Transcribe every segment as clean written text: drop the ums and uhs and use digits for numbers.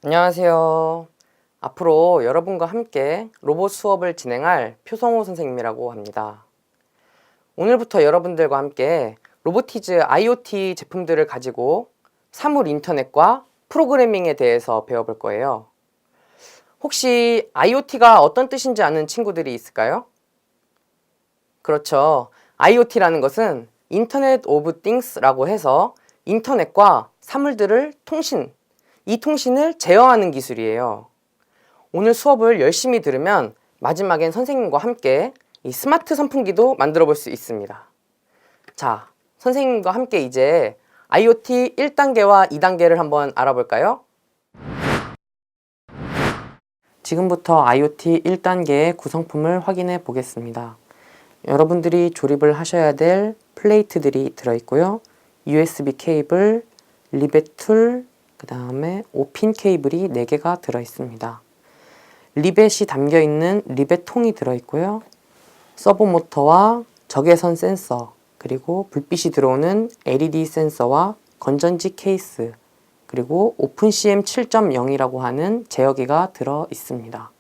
안녕하세요. 앞으로 여러분과 함께 로봇 수업을 진행할 표성호 선생님이라고 합니다. 오늘부터 여러분들과 함께 로보티즈 IoT 제품들을 가지고 사물 인터넷과 프로그래밍에 대해서 배워볼 거예요. 혹시 IoT가 어떤 뜻인지 아는 친구들이 있을까요? 그렇죠. IoT라는 것은 인터넷 오브 띵스라고 해서 인터넷과 사물들을 이 통신을 제어하는 기술이에요. 오늘 수업을 열심히 들으면 마지막엔 선생님과 함께 이 스마트 선풍기도 만들어 볼 수 있습니다. 자, 선생님과 함께 이제 IoT 1단계와 2단계를 한번 알아볼까요? 지금부터 IoT 1단계의 구성품을 확인해 보겠습니다. 여러분들이 조립을 하셔야 될 플레이트들이 들어있고요. USB 케이블, 리벳 툴, 그 다음에 5핀 케이블이 4개가 들어있습니다. 리벳이 담겨있는 리벳 통이 들어있고요. 서보 모터와 적외선 센서, 그리고 불빛이 들어오는 LED 센서와 건전지 케이스, 그리고 오픈CM 7.0이라고 하는 제어기가 들어있습니다.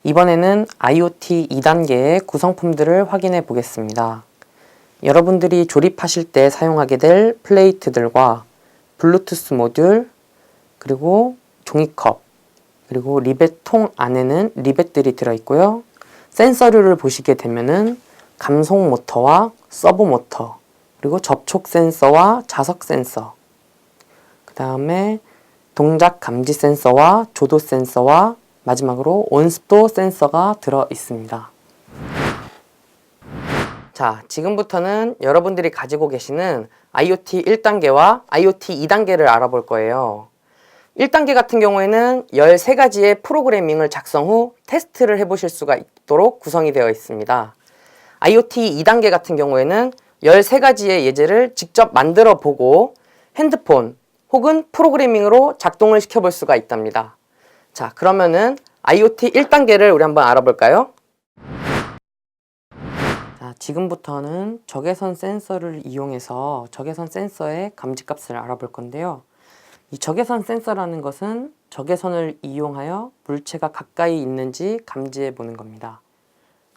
이번에는 IoT 2단계의 구성품들을 확인해 보겠습니다. 여러분들이 조립하실 때 사용하게 될 플레이트들과 블루투스 모듈, 그리고 종이컵, 그리고 리벳통 안에는 리벳들이 들어있고요. 센서류를 보시게 되면은 감속 모터와 서보 모터, 그리고 접촉 센서와 자석 센서, 그 다음에 동작 감지 센서와 조도 센서와 마지막으로 온습도 센서가 들어있습니다. 자, 지금부터는 여러분들이 가지고 계시는 IoT 1단계와 IoT 2단계를 알아볼 거예요. 1단계 같은 경우에는 13가지의 프로그래밍을 작성 후 테스트를 해보실 수가 있도록 구성이 되어 있습니다. IoT 2단계 같은 경우에는 13가지의 예제를 직접 만들어 보고 핸드폰 혹은 프로그래밍으로 작동을 시켜볼 수가 있답니다. 자, 그러면은 IoT 1단계를 우리 한번 알아볼까요? 자, 지금부터는 적외선 센서를 이용해서 적외선 센서의 감지값을 알아볼 건데요. 이 적외선 센서라는 것은 적외선을 이용하여 물체가 가까이 있는지 감지해 보는 겁니다.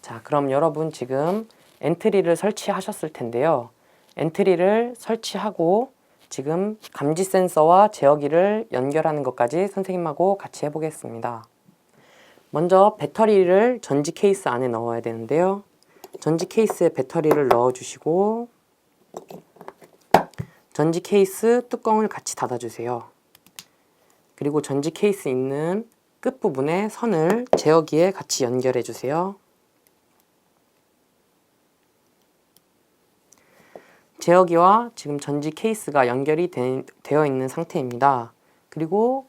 자, 그럼 여러분 지금 엔트리를 설치하셨을 텐데요. 엔트리를 설치하고 지금 감지 센서와 제어기를 연결하는 것까지 선생님하고 같이 해보겠습니다. 먼저 배터리를 전지 케이스 안에 넣어야 되는데요. 전지 케이스에 배터리를 넣어주시고 전지 케이스 뚜껑을 같이 닫아주세요. 그리고 전지 케이스 있는 끝부분에 선을 제어기에 같이 연결해 주세요. 제어기와 지금 전지 케이스가 연결이 되어 있는 상태입니다. 그리고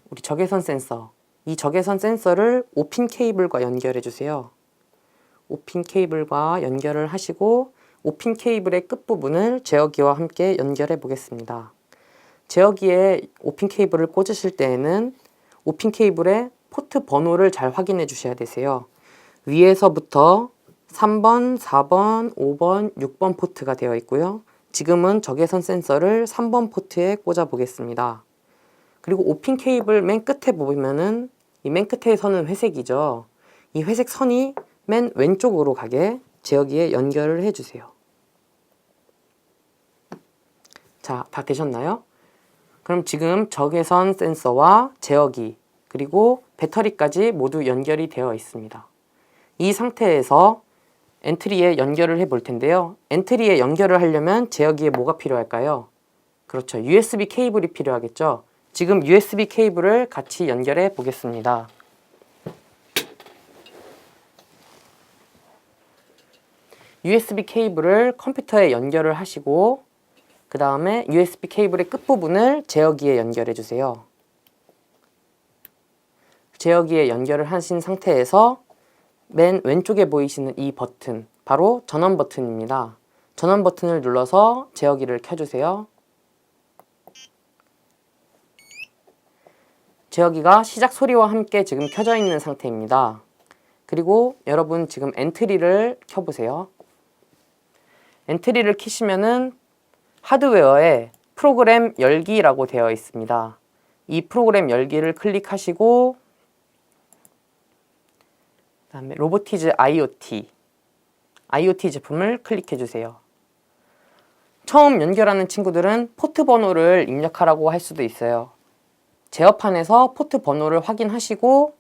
우리 적외선 센서, 이 적외선 센서를 5핀 케이블과 연결해 주세요. 5핀 케이블과 연결을 하시고 5핀 케이블의 끝부분을 제어기와 함께 연결해 보겠습니다. 제어기에 5핀 케이블을 꽂으실 때에는 5핀 케이블의 포트 번호를 잘 확인해 주셔야 되세요. 위에서부터 3번, 4번, 5번, 6번 포트가 되어 있고요. 지금은 적외선 센서를 3번 포트에 꽂아 보겠습니다. 그리고 5핀 케이블 맨 끝에 보면은 이 맨 끝의 선은 회색이죠. 이 회색 선이 맨 왼쪽으로 가게 제어기에 연결을 해주세요. 자, 다 되셨나요? 그럼 지금 적외선 센서와 제어기 그리고 배터리까지 모두 연결이 되어 있습니다. 이 상태에서 엔트리에 연결을 해 볼 텐데요. 엔트리에 연결을 하려면 제어기에 뭐가 필요할까요? 그렇죠. USB 케이블이 필요하겠죠. 지금 USB 케이블을 같이 연결해 보겠습니다. USB 케이블을 컴퓨터에 연결을 하시고 그 다음에 USB 케이블의 끝부분을 제어기에 연결해 주세요. 제어기에 연결을 하신 상태에서 맨 왼쪽에 보이시는 이 버튼, 바로 전원 버튼입니다. 전원 버튼을 눌러서 제어기를 켜주세요. 제어기가 시작 소리와 함께 지금 켜져 있는 상태입니다. 그리고 여러분 지금 엔트리를 켜보세요. 엔트리를 키시면은 하드웨어에 프로그램 열기라고 되어 있습니다. 이 프로그램 열기를 클릭하시고 그다음에 로보티즈 IoT 제품을 클릭해 주세요. 처음 연결하는 친구들은 포트 번호를 입력하라고 할 수도 있어요. 제어판에서 포트 번호를 확인하시고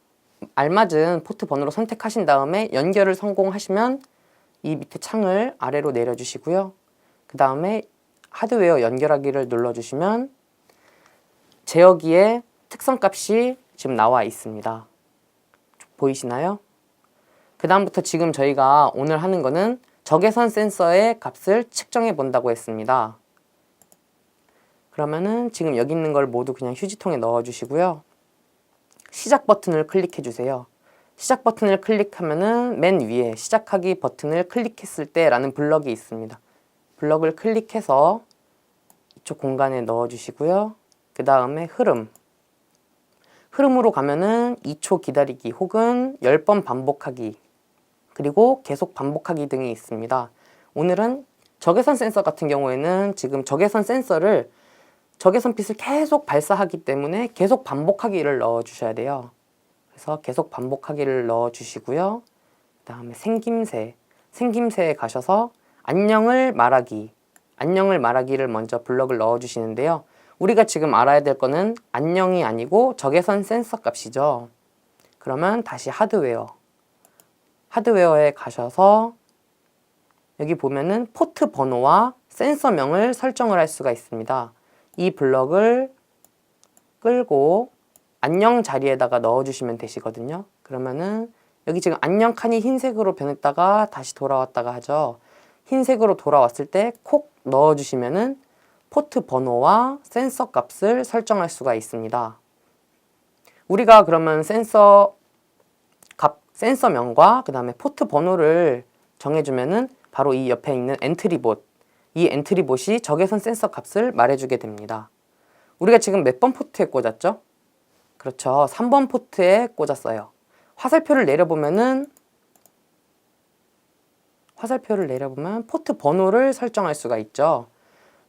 알맞은 포트 번호로 선택하신 다음에 연결을 성공하시면 이 밑에 창을 아래로 내려주시고요. 그 다음에 하드웨어 연결하기를 눌러주시면 제어기의 특성값이 지금 나와 있습니다. 보이시나요? 그 다음부터 지금 저희가 오늘 하는 거는 적외선 센서의 값을 측정해 본다고 했습니다. 그러면은 지금 여기 있는 걸 모두 그냥 휴지통에 넣어 주시고요. 시작 버튼을 클릭해 주세요. 시작 버튼을 클릭하면은 맨 위에 시작하기 버튼을 클릭했을 때 라는 블럭이 있습니다. 블럭을 클릭해서 이쪽 공간에 넣어 주시고요. 그 다음에 흐름으로 가면은 2초 기다리기 혹은 10번 반복하기 그리고 계속 반복하기 등이 있습니다. 오늘은 적외선 센서 같은 경우에는 지금 적외선 빛을 계속 발사하기 때문에 계속 반복하기를 넣어 주셔야 돼요. 그래서 계속 반복하기를 넣어 주시고요. 그 다음에 생김새에 가셔서 안녕을 말하기를 먼저 블럭을 넣어 주시는데요. 우리가 지금 알아야 될 거는 안녕이 아니고 적외선 센서 값이죠. 그러면 다시 하드웨어에 가셔서 여기 보면은 포트 번호와 센서명을 설정을 할 수가 있습니다. 이 블럭을 끌고 안녕 자리에다가 넣어주시면 되시거든요. 그러면은 여기 지금 안녕 칸이 흰색으로 변했다가 다시 돌아왔다가 하죠. 흰색으로 돌아왔을 때 콕 넣어주시면은 포트 번호와 센서 값을 설정할 수가 있습니다. 우리가 그러면 센서명과 그 다음에 포트 번호를 정해주면은 바로 이 옆에 있는 이 엔트리봇이 적외선 센서 값을 말해주게 됩니다. 우리가 지금 몇 번 포트에 꽂았죠? 그렇죠. 3번 포트에 꽂았어요. 화살표를 내려보면 포트 번호를 설정할 수가 있죠.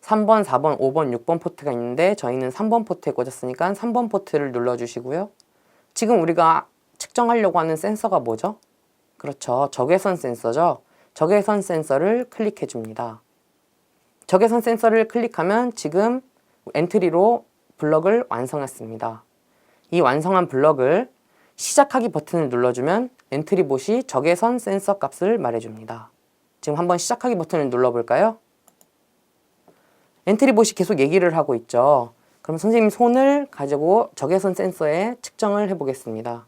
3번, 4번, 5번, 6번 포트가 있는데 저희는 3번 포트에 꽂았으니까 3번 포트를 눌러주시고요. 지금 우리가 측정하려고 하는 센서가 뭐죠? 그렇죠. 적외선 센서죠. 적외선 센서를 클릭해 줍니다. 적외선 센서를 클릭하면 지금 엔트리로 블럭을 완성했습니다. 이 완성한 블럭을 시작하기 버튼을 눌러주면 엔트리봇이 적외선 센서 값을 말해줍니다. 지금 한번 시작하기 버튼을 눌러볼까요? 엔트리봇이 계속 얘기를 하고 있죠. 그럼 선생님 손을 가지고 적외선 센서에 측정을 해보겠습니다.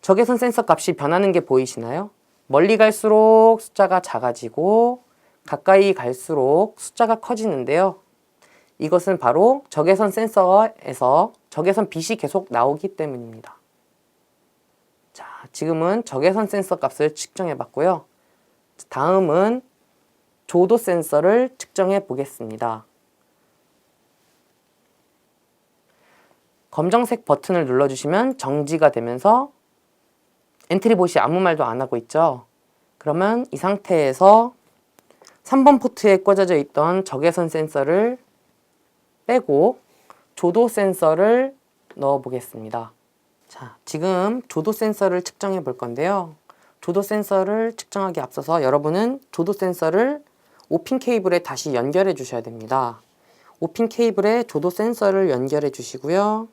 적외선 센서 값이 변하는 게 보이시나요? 멀리 갈수록 숫자가 작아지고 가까이 갈수록 숫자가 커지는데요. 이것은 바로 적외선 센서에서 적외선 빛이 계속 나오기 때문입니다. 자, 지금은 적외선 센서 값을 측정해 봤고요. 다음은 조도 센서를 측정해 보겠습니다. 검정색 버튼을 눌러주시면 정지가 되면서 엔트리봇이 아무 말도 안 하고 있죠. 그러면 이 상태에서 3번 포트에 꽂아져 있던 적외선 센서를 빼고 조도 센서를 넣어 보겠습니다. 자, 지금 조도 센서를 측정해 볼 건데요. 조도 센서를 측정하기 앞서서 여러분은 조도 센서를 5핀 케이블에 다시 연결해 주셔야 됩니다. 5핀 케이블에 조도 센서를 연결해 주시고요.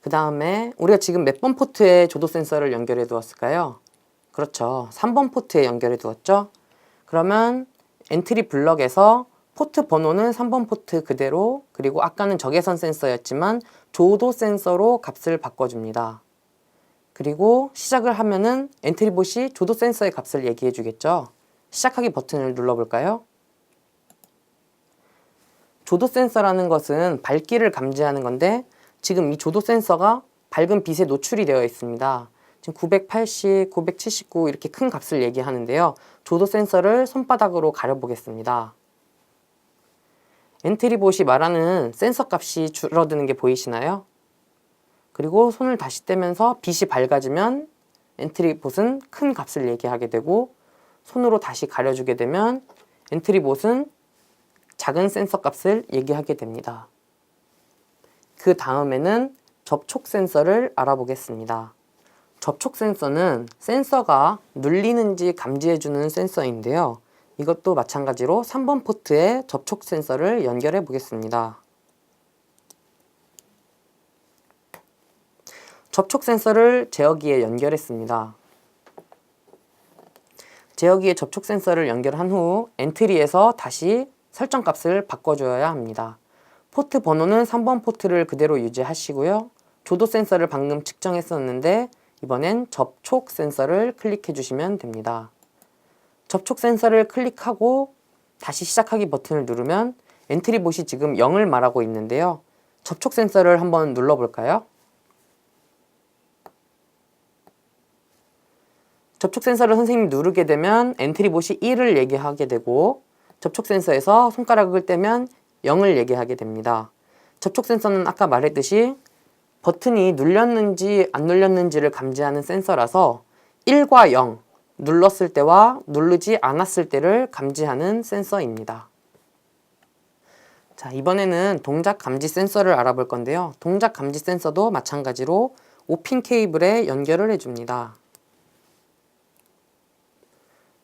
그 다음에 우리가 지금 몇 번 포트에 조도 센서를 연결해 두었을까요? 그렇죠. 3번 포트에 연결해 두었죠. 그러면 엔트리 블럭에서 포트 번호는 3번 포트 그대로, 그리고 아까는 적외선 센서였지만 조도 센서로 값을 바꿔줍니다. 그리고 시작을 하면은 엔트리봇이 조도 센서의 값을 얘기해 주겠죠. 시작하기 버튼을 눌러볼까요? 조도 센서라는 것은 밝기를 감지하는 건데 지금 이 조도 센서가 밝은 빛에 노출이 되어 있습니다. 지금 980, 979 이렇게 큰 값을 얘기하는데요. 조도 센서를 손바닥으로 가려보겠습니다. 엔트리봇이 말하는 센서 값이 줄어드는 게 보이시나요? 그리고 손을 다시 떼면서 빛이 밝아지면 엔트리봇은 큰 값을 얘기하게 되고, 손으로 다시 가려주게 되면 엔트리봇은 작은 센서 값을 얘기하게 됩니다. 그 다음에는 접촉 센서를 알아보겠습니다. 접촉 센서는 센서가 눌리는지 감지해주는 센서인데요. 이것도 마찬가지로 3번 포트에 접촉 센서를 연결해 보겠습니다. 접촉 센서를 제어기에 연결했습니다. 제어기에 접촉 센서를 연결한 후 엔트리에서 다시 설정 값을 바꿔줘야 합니다. 포트 번호는 3번 포트를 그대로 유지하시고요. 조도 센서를 방금 측정했었는데 이번엔 접촉 센서를 클릭해 주시면 됩니다. 접촉 센서를 클릭하고 다시 시작하기 버튼을 누르면 엔트리봇이 지금 0을 말하고 있는데요. 접촉 센서를 한번 눌러볼까요? 접촉 센서를 선생님이 누르게 되면 엔트리봇이 1을 얘기하게 되고, 접촉 센서에서 손가락을 떼면 0을 얘기하게 됩니다. 접촉 센서는 아까 말했듯이 버튼이 눌렸는지 안 눌렸는지를 감지하는 센서라서 1과 0, 눌렀을 때와 누르지 않았을 때를 감지하는 센서입니다. 자, 이번에는 동작 감지 센서를 알아볼 건데요. 동작 감지 센서도 마찬가지로 5핀 케이블에 연결을 해줍니다.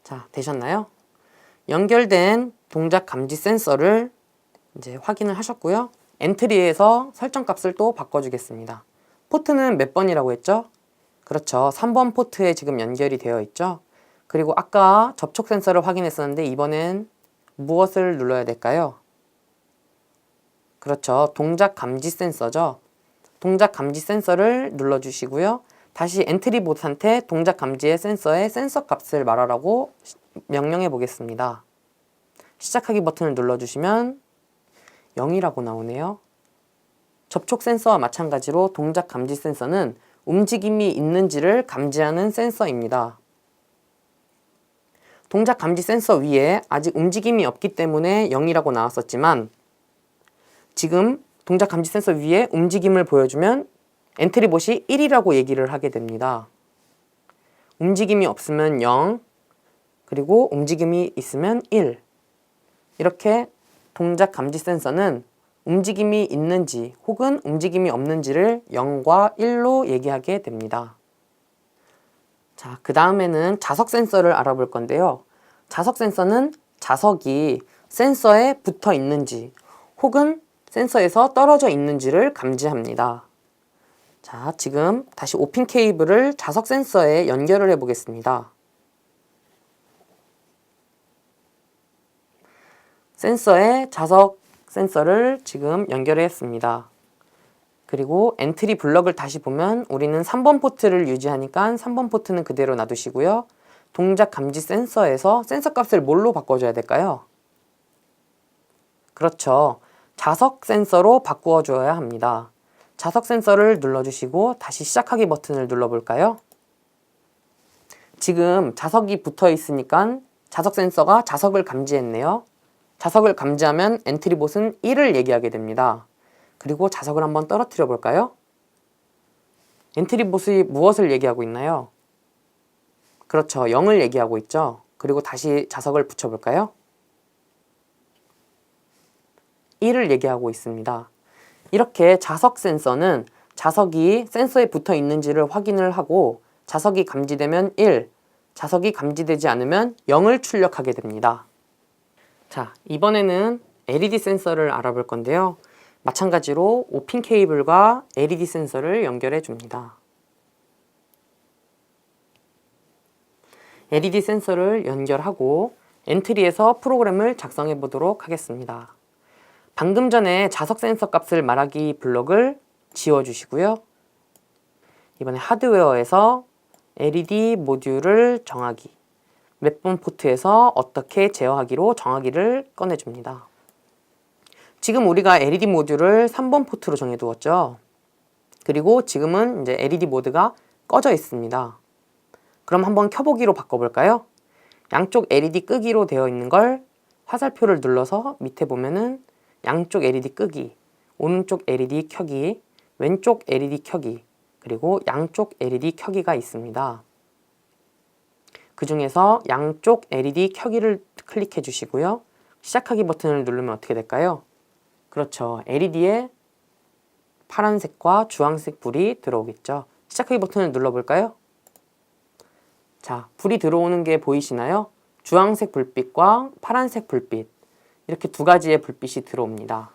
자, 되셨나요? 연결된 동작 감지 센서를 이제 확인을 하셨고요. 엔트리에서 설정 값을 또 바꿔주겠습니다. 포트는 몇 번이라고 했죠? 그렇죠. 3번 포트에 지금 연결이 되어 있죠. 그리고 아까 접촉 센서를 확인했었는데 이번엔 무엇을 눌러야 될까요? 그렇죠. 동작 감지 센서죠. 동작 감지 센서를 눌러주시고요. 다시 엔트리봇한테 동작 감지의 센서의 센서 값을 말하라고 명령해 보겠습니다. 시작하기 버튼을 눌러주시면 0이라고 나오네요. 접촉 센서와 마찬가지로 동작 감지 센서는 움직임이 있는지를 감지하는 센서입니다. 동작 감지 센서 위에 아직 움직임이 없기 때문에 0이라고 나왔었지만, 지금 동작 감지 센서 위에 움직임을 보여주면 엔트리봇이 1이라고 얘기를 하게 됩니다. 움직임이 없으면 0, 그리고 움직임이 있으면 1. 이렇게 동작 감지 센서는 움직임이 있는지 혹은 움직임이 없는지를 0과 1로 얘기하게 됩니다. 자, 그 다음에는 자석 센서를 알아볼 건데요. 자석 센서는 자석이 센서에 붙어 있는지 혹은 센서에서 떨어져 있는지를 감지합니다. 자, 지금 다시 5핀 케이블을 자석 센서에 연결을 해 보겠습니다. 센서에 자석 센서를 지금 연결했습니다. 그리고 엔트리 블럭을 다시 보면 우리는 3번 포트를 유지하니까 3번 포트는 그대로 놔두시고요. 동작 감지 센서에서 센서 값을 뭘로 바꿔줘야 될까요? 그렇죠. 자석 센서로 바꾸어 줘야 합니다. 자석 센서를 눌러주시고 다시 시작하기 버튼을 눌러볼까요? 지금 자석이 붙어 있으니까 자석 센서가 자석을 감지했네요. 자석을 감지하면 엔트리봇은 1을 얘기하게 됩니다. 그리고 자석을 한번 떨어뜨려 볼까요? 엔트리봇이 무엇을 얘기하고 있나요? 그렇죠. 0을 얘기하고 있죠. 그리고 다시 자석을 붙여볼까요? 1을 얘기하고 있습니다. 이렇게 자석 센서는 자석이 센서에 붙어 있는지를 확인을 하고, 자석이 감지되면 1, 자석이 감지되지 않으면 0을 출력하게 됩니다. 자, 이번에는 LED 센서를 알아볼 건데요. 마찬가지로 5핀 케이블과 LED 센서를 연결해 줍니다. LED 센서를 연결하고 엔트리에서 프로그램을 작성해 보도록 하겠습니다. 방금 전에 자석 센서 값을 말하기 블록을 지워주시고요. 이번에 하드웨어에서 LED 모듈을 정하기, 몇 번 포트에서 어떻게 제어하기로 정하기를 꺼내줍니다. 지금 우리가 LED 모듈을 3번 포트로 정해두었죠. 그리고 지금은 이제 LED 모드가 꺼져 있습니다. 그럼 한번 켜보기로 바꿔볼까요? 양쪽 LED 끄기로 되어 있는 걸 화살표를 눌러서 밑에 보면은 양쪽 LED 끄기, 오른쪽 LED 켜기, 왼쪽 LED 켜기, 그리고 양쪽 LED 켜기가 있습니다. 그 중에서 양쪽 LED 켜기를 클릭해 주시고요. 시작하기 버튼을 누르면 어떻게 될까요? 그렇죠. LED에 파란색과 주황색 불이 들어오겠죠. 시작하기 버튼을 눌러볼까요? 자, 불이 들어오는 게 보이시나요? 주황색 불빛과 파란색 불빛, 이렇게 두 가지의 불빛이 들어옵니다.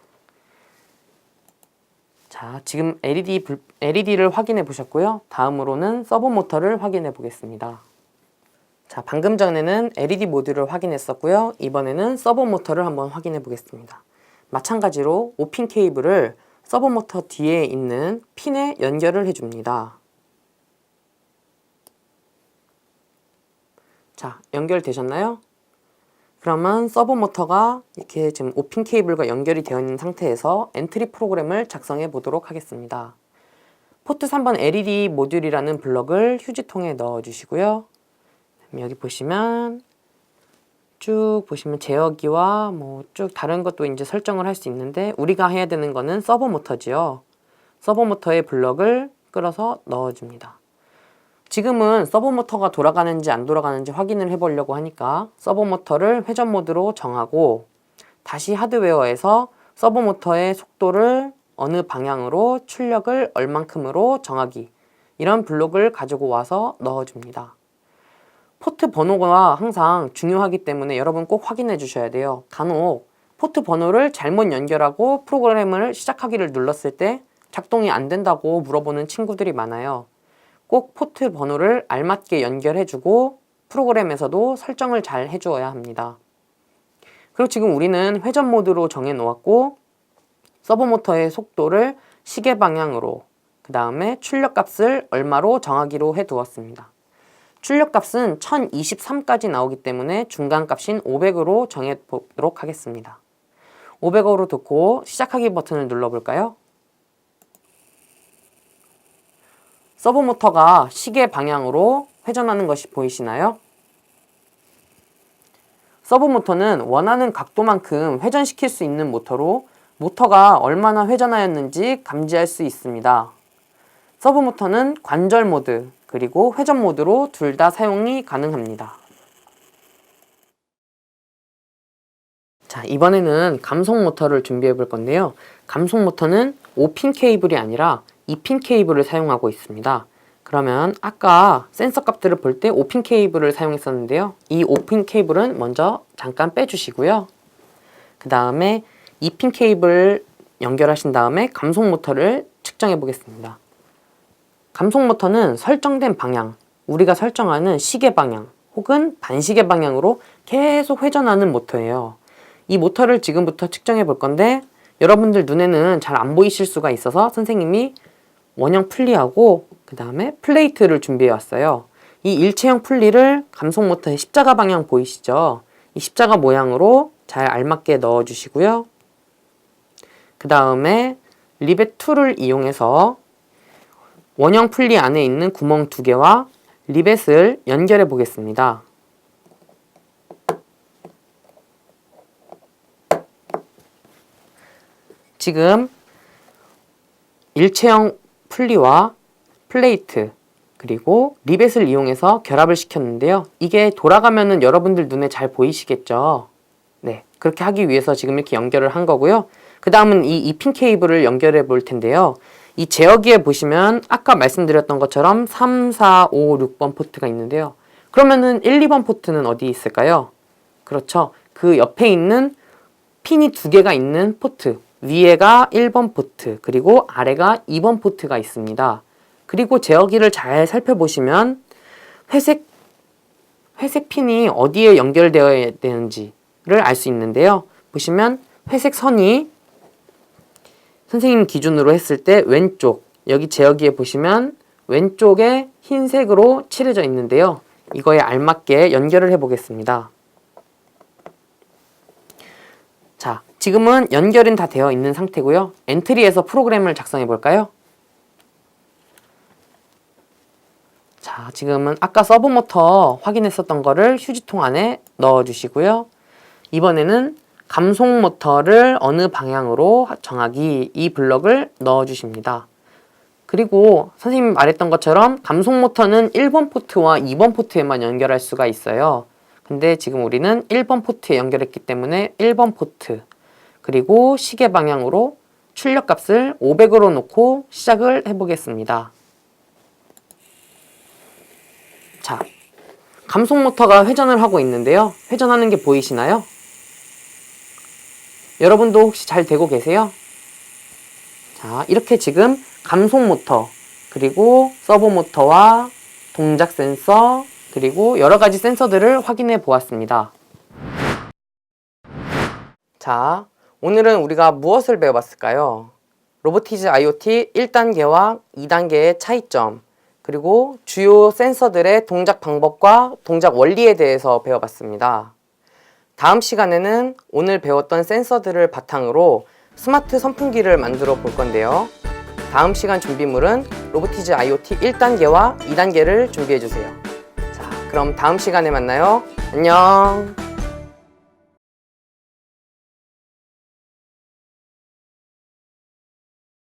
자, 지금 LED를 확인해 보셨고요. 다음으로는 서버 모터를 확인해 보겠습니다. 자, 방금 전에는 LED 모듈을 확인했었고요. 이번에는 서버 모터를 한번 확인해 보겠습니다. 마찬가지로 5핀 케이블을 서버 모터 뒤에 있는 핀에 연결을 해줍니다. 자, 연결되셨나요? 그러면 서버 모터가 이렇게 지금 5핀 케이블과 연결이 되어 있는 상태에서 엔트리 프로그램을 작성해 보도록 하겠습니다. 포트 3번 LED 모듈이라는 블럭을 휴지통에 넣어 주시고요. 여기 보시면 쭉 보시면 제어기와 뭐 쭉 다른 것도 이제 설정을 할 수 있는데 우리가 해야 되는 거는 서버 모터지요. 서버 모터의 블럭을 끌어서 넣어 줍니다. 지금은 서버 모터가 돌아가는지 안 돌아가는지 확인을 해보려고 하니까 서버 모터를 회전 모드로 정하고 다시 하드웨어에서 서버 모터의 속도를 어느 방향으로 출력을 얼만큼으로 정하기, 이런 블록을 가지고 와서 넣어줍니다. 포트 번호가 항상 중요하기 때문에 여러분 꼭 확인해 주셔야 돼요. 간혹 포트 번호를 잘못 연결하고 프로그램을 시작하기를 눌렀을 때 작동이 안 된다고 물어보는 친구들이 많아요. 꼭 포트 번호를 알맞게 연결해주고 프로그램에서도 설정을 잘 해주어야 합니다. 그리고 지금 우리는 회전 모드로 정해 놓았고 서버 모터의 속도를 시계 방향으로, 그 다음에 출력 값을 얼마로 정하기로 해 두었습니다. 출력 값은 1023까지 나오기 때문에 중간 값인 500으로 정해 보도록 하겠습니다. 500으로 놓고 시작하기 버튼을 눌러볼까요? 서버 모터가 시계 방향으로 회전하는 것이 보이시나요? 서버 모터는 원하는 각도만큼 회전시킬 수 있는 모터로 모터가 얼마나 회전하였는지 감지할 수 있습니다. 서버 모터는 관절 모드 그리고 회전 모드로 둘 다 사용이 가능합니다. 자, 이번에는 감속 모터를 준비해 볼 건데요. 감속 모터는 5핀 케이블이 아니라 2핀 케이블을 사용하고 있습니다. 그러면 아까 센서 값들을 볼 때 5핀 케이블을 사용했었는데요. 이 5핀 케이블은 먼저 잠깐 빼주시고요. 그 다음에 2핀 케이블 연결하신 다음에 감속 모터를 측정해 보겠습니다. 감속 모터는 설정된 방향, 우리가 설정하는 시계 방향 혹은 반시계 방향으로 계속 회전하는 모터예요. 이 모터를 지금부터 측정해 볼 건데 여러분들 눈에는 잘 안 보이실 수가 있어서 선생님이 원형 풀리하고 그 다음에 플레이트를 준비해 왔어요. 이 일체형 풀리를 감속 모터의 십자가 방향 보이시죠? 이 십자가 모양으로 잘 알맞게 넣어 주시고요. 그 다음에 리벳 툴을 이용해서 원형 풀리 안에 있는 구멍 2개와 리벳을 연결해 보겠습니다. 지금 일체형 풀리와 플레이트 그리고 리벳을 이용해서 결합을 시켰는데요. 이게 돌아가면은 여러분들 눈에 잘 보이시겠죠? 네, 그렇게 하기 위해서 지금 이렇게 연결을 한 거고요. 그 다음은 이 2핀 케이블을 연결해 볼 텐데요. 이 제어기에 보시면 아까 말씀드렸던 것처럼 3, 4, 5, 6번 포트가 있는데요. 그러면은 1, 2번 포트는 어디 있을까요? 그렇죠. 그 옆에 있는 핀이 2개가 있는 포트, 위에가 1번 포트, 그리고 아래가 2번 포트가 있습니다. 그리고 제어기를 잘 살펴보시면 회색 핀이 어디에 연결되어야 되는지를 알 수 있는데요. 보시면 회색 선이 선생님 기준으로 했을 때 왼쪽, 여기 제어기에 보시면 왼쪽에 흰색으로 칠해져 있는데요. 이거에 알맞게 연결을 해 보겠습니다. 자, 지금은 연결은 다 되어 있는 상태고요. 엔트리에서 프로그램을 작성해 볼까요? 자, 지금은 아까 서버 모터 확인했었던 거를 휴지통 안에 넣어 주시고요. 이번에는 감속 모터를 어느 방향으로 정하기, 이 블럭을 넣어 주십니다. 그리고 선생님이 말했던 것처럼 감속 모터는 1번 포트와 2번 포트에만 연결할 수가 있어요. 근데 지금 우리는 1번 포트에 연결했기 때문에 1번 포트, 그리고 시계 방향으로 출력 값을 500으로 놓고 시작을 해보겠습니다. 자, 감속 모터가 회전을 하고 있는데요. 회전하는 게 보이시나요? 여러분도 혹시 잘 되고 계세요? 자, 이렇게 지금 감속 모터, 그리고 서보 모터와 동작 센서, 그리고 여러 가지 센서들을 확인해 보았습니다. 자, 오늘은 우리가 무엇을 배워봤을까요? 로보티즈 IoT 1단계와 2단계의 차이점, 그리고 주요 센서들의 동작 방법과 동작 원리에 대해서 배워봤습니다. 다음 시간에는 오늘 배웠던 센서들을 바탕으로 스마트 선풍기를 만들어 볼 건데요. 다음 시간 준비물은 로보티즈 IoT 1단계와 2단계를 준비해 주세요. 자, 그럼 다음 시간에 만나요. 안녕.